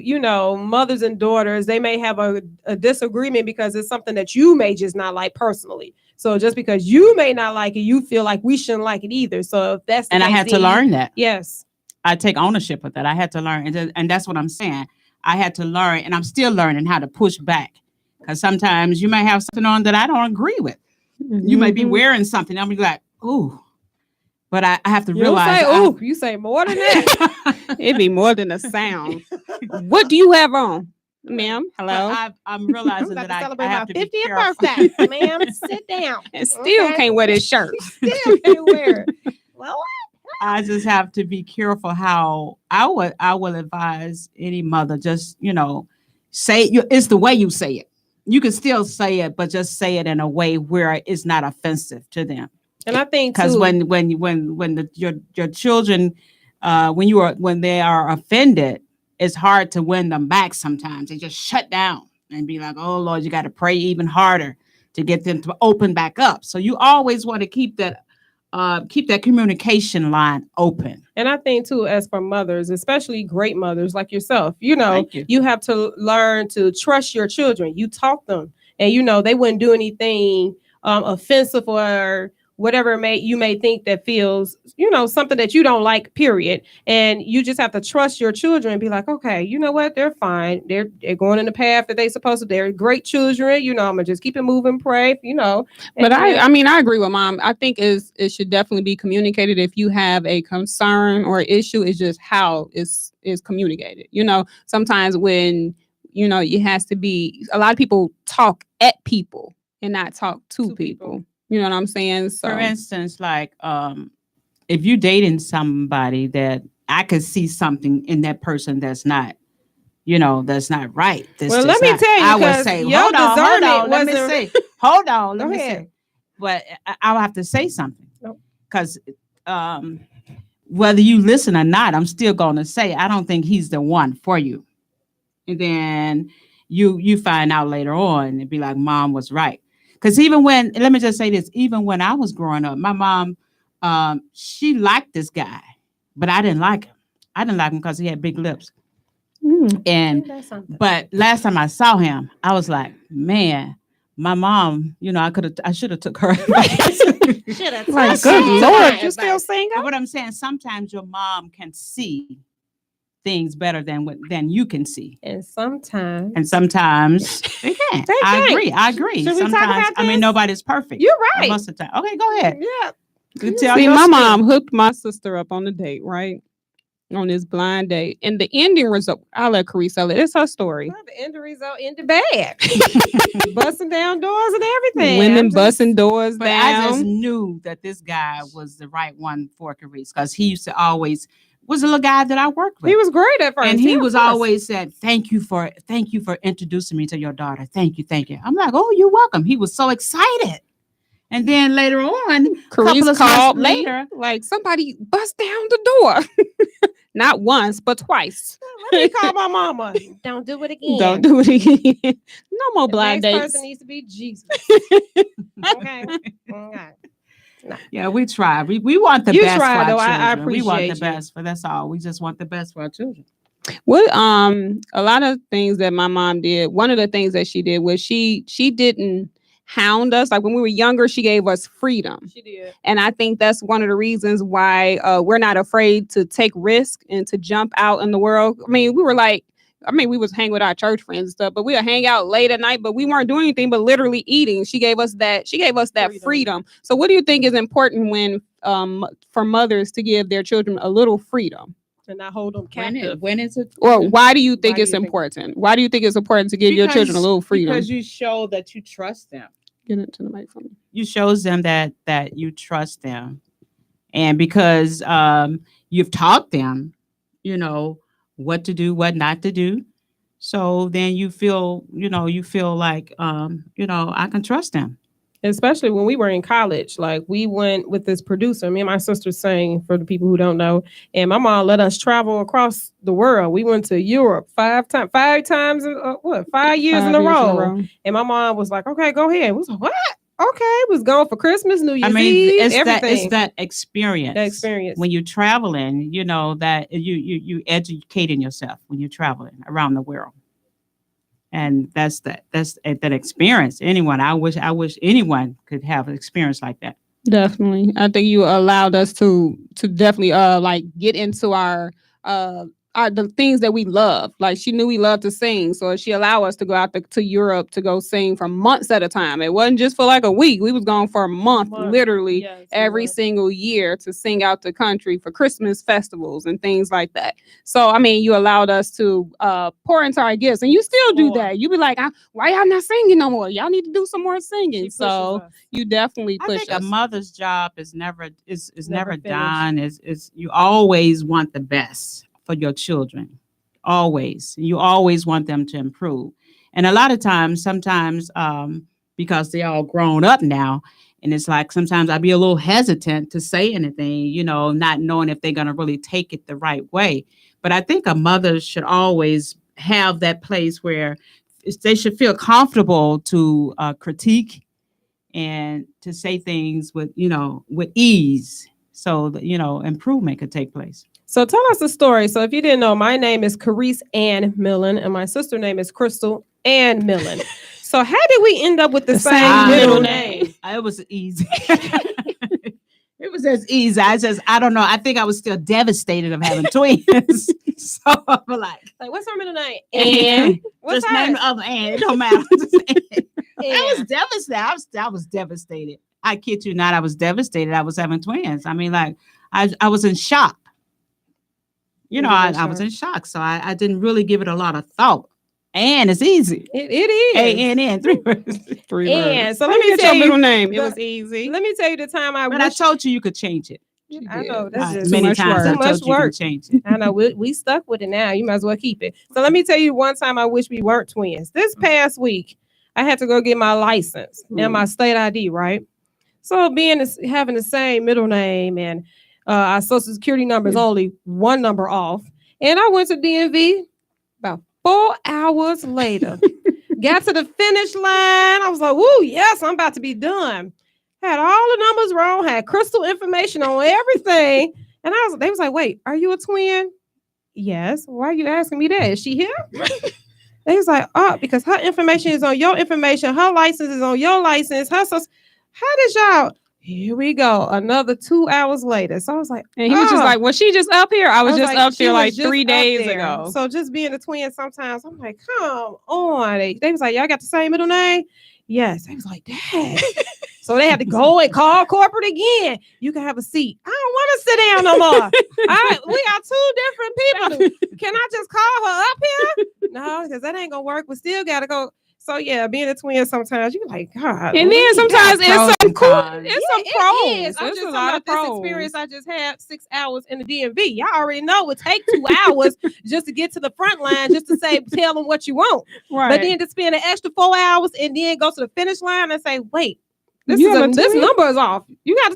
mothers and daughters, they may have a disagreement because it's something that you may just not like personally. So just because you may not like it, you feel like we shouldn't like it either. So if that's the case, I had to learn that. Yes. I take ownership of that. I had to learn. And that's what I'm saying. I had to learn, and I'm still learning how to push back. Because sometimes you may have something on that I don't agree with. Mm-hmm. You may be wearing something. I'll be like, ooh. But I have to realize. You say more than that. It'd be more than a sound. What do you have on, ma'am? Hello. I'm realizing that I have to be 50th careful. birthday, ma'am. Sit down. And still can't wear this shirt. Still can't wear it. Well, I just have to be careful how I will advise any mother. Just say it's the way you say it. You can still say it, but just say it in a way where it's not offensive to them. And I think because when your children when they are offended, it's hard to win them back. Sometimes they just shut down and be like, "Oh Lord, you got to pray even harder to get them to open back up." So you always want to keep that communication line open. And I think too, as for mothers, especially great mothers like yourself, you have to learn to trust your children. You taught them, and they wouldn't do anything offensive or whatever you may think that feels, something that you don't like, period. And you just have to trust your children and be like, okay, you know what? They're fine. They're going in the path that they're supposed to. They're great children. I'm going to just keep it moving, pray, But I agree with Mom. I think it should definitely be communicated. If you have a concern or issue, it's just how it's communicated. Sometimes when, it has to be, a lot of people talk at people and not talk to people. You know what I'm saying? So, for instance, like if you're dating somebody that I could see something in that person that's not, that's not right. Let me tell you, I would say, hold on, let me see. Hold on, let me see. But I'll have to say something because whether you listen or not, I'm still going to say I don't think he's the one for you. And then you find out later on and be like, Mom was right. Because let me just say this, even when I was growing up, my mom, she liked this guy, but I didn't like him. I didn't like him because he had big lips. But last time I saw him, I was like, man, my mom, I should have took her advice. Like, good Lord, you still single? But what I'm saying, sometimes your mom can see things better than you can see, and sometimes they can't. I agree. Should we sometimes, talk about I mean, this? nobody's perfect. You're right. Most of the time. Okay, go ahead. Yeah. See, my mom hooked my sister up on the date, right? On this blind date. And the ending result, I'll let Carissa tell it. It's her story. Well, the end result ended bad. Busting down doors and everything. Women busting doors but down. I just knew that this guy was the right one for Carissa, because he used to always was a little guy that I worked with. He was great at first. And he was always said, thank you for introducing me to your daughter. Thank you. I'm like, oh, you're welcome. He was so excited. And then later on, Carissa called later, like, somebody bust down the door. Not once, but twice. Let me call my mama. Don't do it again. Don't do it again. No more blind dates. The next person needs to be Jesus. Okay. No. Yeah, we try. We want the best for our children. I appreciate we want the best, but that's all. We just want the best for our children. Well, a lot of things that my mom did. One of the things that she did was she didn't hound us. Like when we were younger, she gave us freedom. She did. And I think that's one of the reasons why we're not afraid to take risk and to jump out in the world. I mean, we was hanging with our church friends and stuff, but we would hang out late at night, but we weren't doing anything but literally eating. She gave us that freedom. So what do you think is important when for mothers to give their children a little freedom? And not hold them captive. When is it? Or why do you think it's important? Why do you think it's important to give your children a little freedom? Because you show that you trust them. Get into the mic for me. You shows them that you trust them. And because you've taught them, what to do, what not to do. So then you feel like, I can trust them. Especially when we were in college, like we went with this producer. Me and my sister sang, for the people who don't know, and my mom let us travel across the world. We went to Europe 5 times, 5 years in a row. And my mom was like, "Okay, go ahead." We was like, "What?" Okay, was going for Christmas, New Year's Eve, everything. It's that experience. That experience. When you're traveling, that you educating yourself when you're traveling around the world. And that's that experience. I wish anyone could have an experience like that. Definitely. I think you allowed us to definitely get into our the things that we love. Like she knew we loved to sing, so she allowed us to go out to Europe to go sing for months at a time. It wasn't just for like a week. We was going for a month. Literally every single year to sing out the country for Christmas festivals and things like that. So I mean, you allowed us to pour into our gifts, and you still do that. You be like, why y'all not singing no more? Y'all need to do some more singing. So you definitely push. I think a mother's job is never done. Is you always want the best for your children. Always. You always want them to improve. And a lot of times, sometimes, because they're all grown up now, and it's like sometimes I'd be a little hesitant to say anything, not knowing if they're going to really take it the right way. But I think a mother should always have that place where they should feel comfortable to critique and to say things with ease, so that, improvement could take place. So tell us a story. So if you didn't know, my name is Carice Ann Millen, and my sister name is Crystal Ann Millen. So how did we end up with the same middle name? It was easy. It was as easy. I don't know. I think I was still devastated of having twins. So I'm like, what's her middle name? Ann. What's just name the other Ann. It don't matter. I was devastated. I was devastated. I kid you not. I was devastated. I was having twins. I mean, like I was in shock. I was in shock. So I didn't really give it a lot of thought. And it's easy. It is. A-N-N, 3 words. 3 words. So let me tell you your middle name. It was easy. Let me tell you the time I told you could change it. I know. That's just many too times much I told you work. to change it. I know. We stuck with it now. You might as well keep it. So let me tell you one time I wish we weren't twins. This past week, I had to go get my license and my state ID, right? So having the same middle name and our social security number is only one number off. And I went to DMV about 4 hours later. Got to the finish line. I was like, woo, yes, I'm about to be done. Had all the numbers wrong, had crystal information on everything. And they was like, wait, are you a twin? Yes. Why are you asking me that? Is she here? They was like, because her information is on your information. Her license is on your license. How did y'all? Here we go. Another 2 hours later. So I was like, and he was just like, was she just up here? I was just like, up there like just 3 days ago. So just being a twin sometimes, I'm like, come on. They was like, y'all got the same middle name? Yes. They was like, Dad. So they had to go and call corporate again. You can have a seat. I don't want to sit down no more. We got 2 different people. Can I just call her up here? No, because that ain't going to work. We still got to go. So yeah, being a twin sometimes you're like, God. And then sometimes it's some cool, pros. It's I'm just a lot of this pros. experience I just had 6 hours in the DMV. Y'all already know it take 2 hours just to get to the front line, just to say, tell them what you want. Right. But then to spend an extra 4 hours and then go to the finish line and say, wait, this number is off. You got a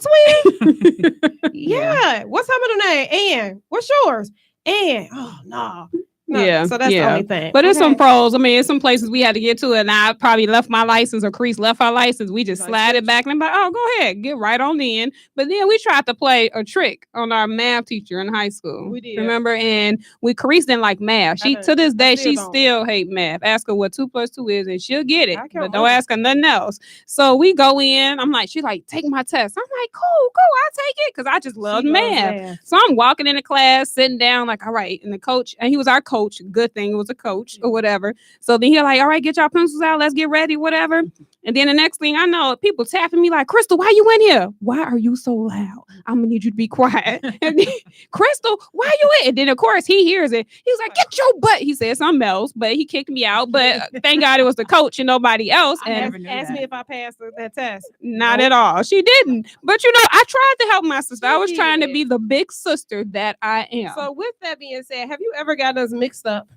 twin? Yeah. What's her middle name? Ann. What's yours? Ann. Oh no. No, yeah, so that's the only thing. But it's some pros. I mean, it's some places we had to get to, and I probably left my license, or Crease left our license. We just slide it back, and I'm like, oh, go ahead, get right on in. But then we tried to play a trick on our math teacher in high school. We did, remember? And Crease didn't like math. She to this day she still hate math. Ask her what 2 + 2 is, and she'll get it. But don't ask her nothing else. So we go in. I'm like, she's like, take my test. I'm like, cool, I'll take it because I just love math. So I'm walking into class, sitting down, like, all right. And the coach, and he was our coach. Good thing it was a coach or whatever. So then he's like, all right, get your pencils out. Let's get ready, whatever. And then the next thing I know, people tapping me like, Crystal, why you in here? Why are you so loud? I'm going to need you to be quiet. And then, Crystal, why you in? And then, of course, he hears it. He's like, get your butt. He said something else, but he kicked me out. But thank God it was the coach and nobody else. And asked me if I passed that test. Not at all. She didn't. But, I tried to help my sister. I was trying to be the big sister that I am. So with that being said, have you ever got us mixed up?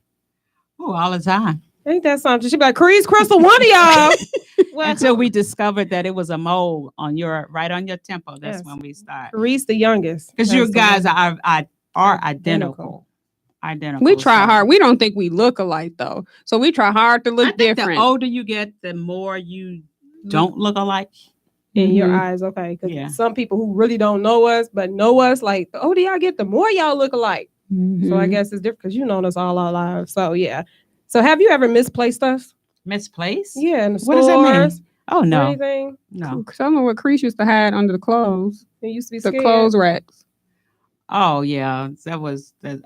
Oh, all the time. Ain't that something? She'd be like, Crease, Crystal, one of y'all. Until we discovered that it was a mole right on your temple. That's when we start. Crease, the youngest. Because you guys are identical. Identical. We try hard. We don't think we look alike, though. So we try hard to look different. The older you get, the more you don't look alike. In your eyes, okay. Because some people who really don't know us, but know us, like, the older y'all get, the more y'all look alike. Mm-hmm. So I guess it's different because you know us all our lives. So yeah. So have you ever misplaced stuff? Misplaced? Yeah, in the stores. What does that mean? Oh no. Anything? No. Some of what Crease used to hide under the clothes. It used to be the clothes racks. Oh yeah,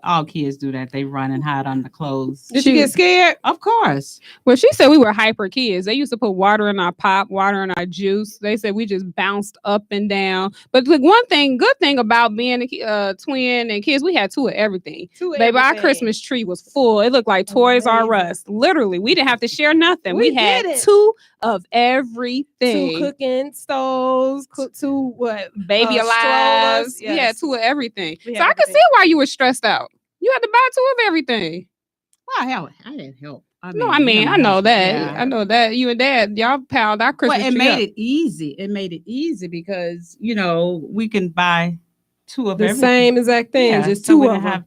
all kids do that. They run and hide on the clothes. Did you get scared? Of course. Well, she said we were hyper kids. They used to put water in our pop, water in our juice. They said we just bounced up and down. But the good thing about being a twin and kids, we had 2 of everything. Baby, our Christmas tree was full. It looked like Toys R Us. Literally, we didn't have to share nothing. We had 2 of everything. 2 cooking stoves, 2 baby alives. Yes. We had 2 of everything. So I could see why you were stressed out. You had to buy 2 of everything. Well, hell, I didn't help. I know that. Yeah. I know that. You and Dad, y'all piled our Christmas tree. It made it easy. It made it easy because, we can buy 2 of everything. The same exact thing, just 2 of them.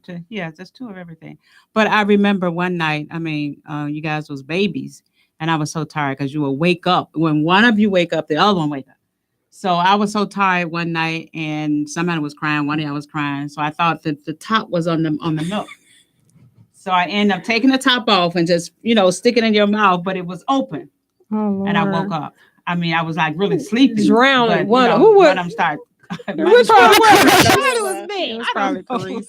Just 2 of everything. But I remember one night, you guys was babies, and I was so tired because you would wake up. When one of you wake up, the other one wake up. So I was so tired one night, and somebody was crying. One of y'all was crying. So I thought that the top was on the milk. So I ended up taking the top off and just, sticking it in your mouth, but it was open. Oh, and I woke up. I was like really sleepy. Drowning. Who would? I'm starting. Which one was me? It was probably Crease.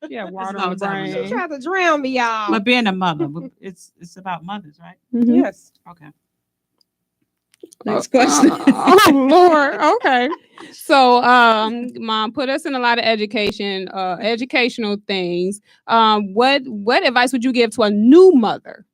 Yeah, water on the brain. She tried to drown me, y'all. But being a mother, it's about mothers, right? Mm-hmm. Yes. Okay. Next question. Oh Lord. Okay. So, Mom, put us in a lot of educational things. What advice would you give to a new mother?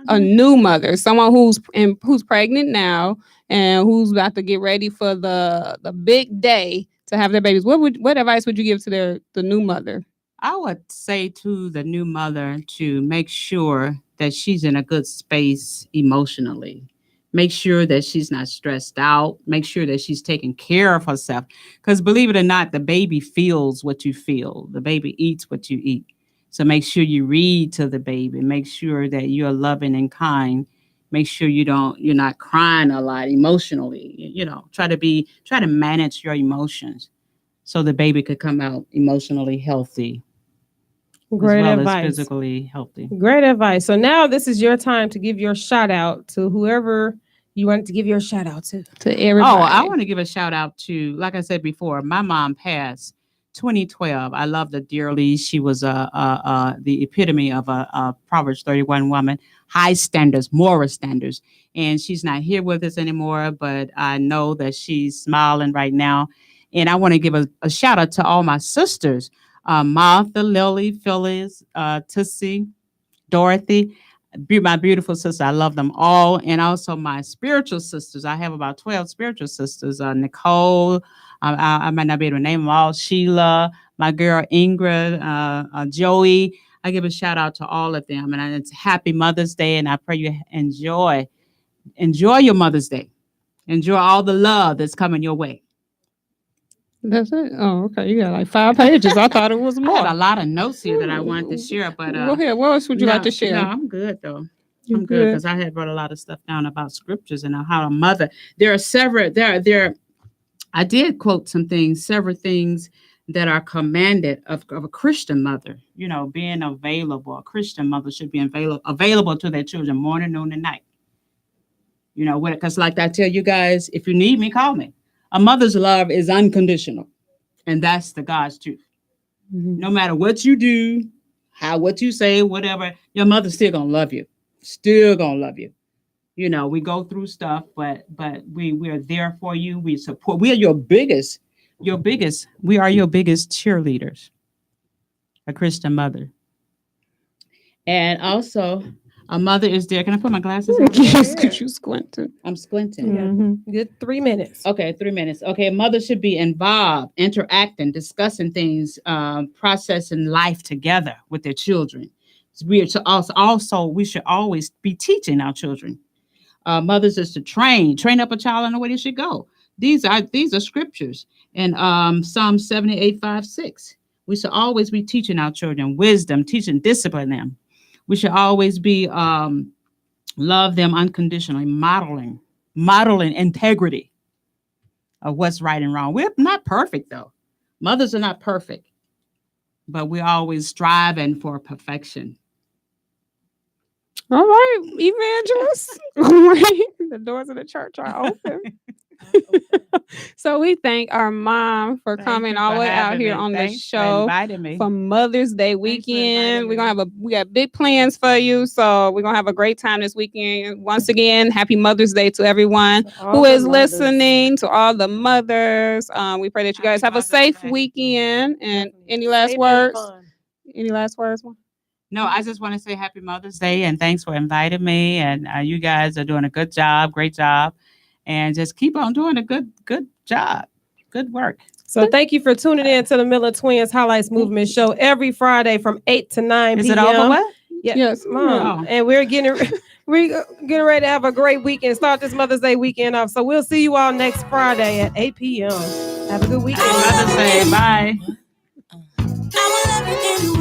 A new mother, someone who's pregnant now and who's about to get ready for the big day to have their babies. What advice would you give to the new mother? I would say to the new mother to make sure that she's in a good space emotionally. Make sure that she's not stressed out. Make sure that she's taking care of herself. Because believe it or not, the baby feels what you feel. The baby eats what you eat. So make sure you read to the baby. Make sure that you're loving and kind. Make sure you're not crying a lot emotionally. Try to manage your emotions so the baby could come out emotionally healthy. Great as well advice. As physically healthy. Great advice. So now this is your time to give your shout out to whoever you wanted to give your shout out to everybody. Oh, I want to give a shout out to, like I said before, my mom passed 2012. I loved her dearly. She was the epitome of a Proverbs 31 woman, high standards, moral standards. And she's not here with us anymore, but I know that she's smiling right now. And I want to give a shout out to all my sisters, Martha, Lily, Phyllis, Tussie, Dorothy, my beautiful sister. I love them all. And also my spiritual sisters. I have about 12 spiritual sisters. Nicole, I might not be able to name them all. Sheila, my girl Ingrid, Joey. I give a shout out to all of them. And it's Happy Mother's Day. And I pray you enjoy your Mother's Day. Enjoy all the love that's coming your way. That's it. Oh, okay. You got like 5 pages. I thought it was more. I had a lot of notes here that I wanted to share, but go ahead. What else would you like to share? No, I'm good though. I'm good because I had brought a lot of stuff down about scriptures and how a mother. There are several. There. I did quote some things, several things that are commanded of a Christian mother. You know, being available. A Christian mother should be available to their children morning, noon, and night. You know, because like I tell you guys, if you need me, call me. A mother's love is unconditional, and that's the God's truth. Mm-hmm. No matter what you do, what you say, whatever, your mother's still gonna love you. Still gonna love you. You know, we go through stuff, but we are there for you. We support. We are your biggest. We are your biggest cheerleaders. A Christian mother, and also. A mother is there. Can I put my glasses on? Yes, because you squinting. I'm squinting. Mm-hmm. Good 3 minutes. Okay, 3 minutes. Okay, a mother should be involved, interacting, discussing things, processing life together with their children. We should always be teaching our children. Mothers is to train up a child in the way they should go. These are scriptures in Psalm 78:5-6. We should always be teaching our children wisdom, teaching discipline them. We should always be love them unconditionally, modeling integrity of what's right and wrong. We're not perfect, though. Mothers are not perfect, but we're always striving for perfection. All right, evangelists. The doors of the church are open. So we thank our mom for coming all the way out here on the show for Mother's Day weekend. We got big plans for you, so we're gonna have a great time this weekend. Once again, happy Mother's Day to everyone who is listening, to all the mothers. We pray that you guys have a safe weekend. And any last words? Any last words? No, I just want to say happy Mother's Day and thanks for inviting me. And you guys are doing a good job, great job. And just keep on doing a good job. Good work. So thank you for tuning in to the Millen Twins Highlights Movement Show every Friday from 8 to 9 p.m. Is it over what? Yes, Mom. Oh. And we're getting ready to have a great weekend. Start this Mother's Day weekend off. So we'll see you all next Friday at 8 p.m. Have a good weekend. Mother's Day. Bye. I will love you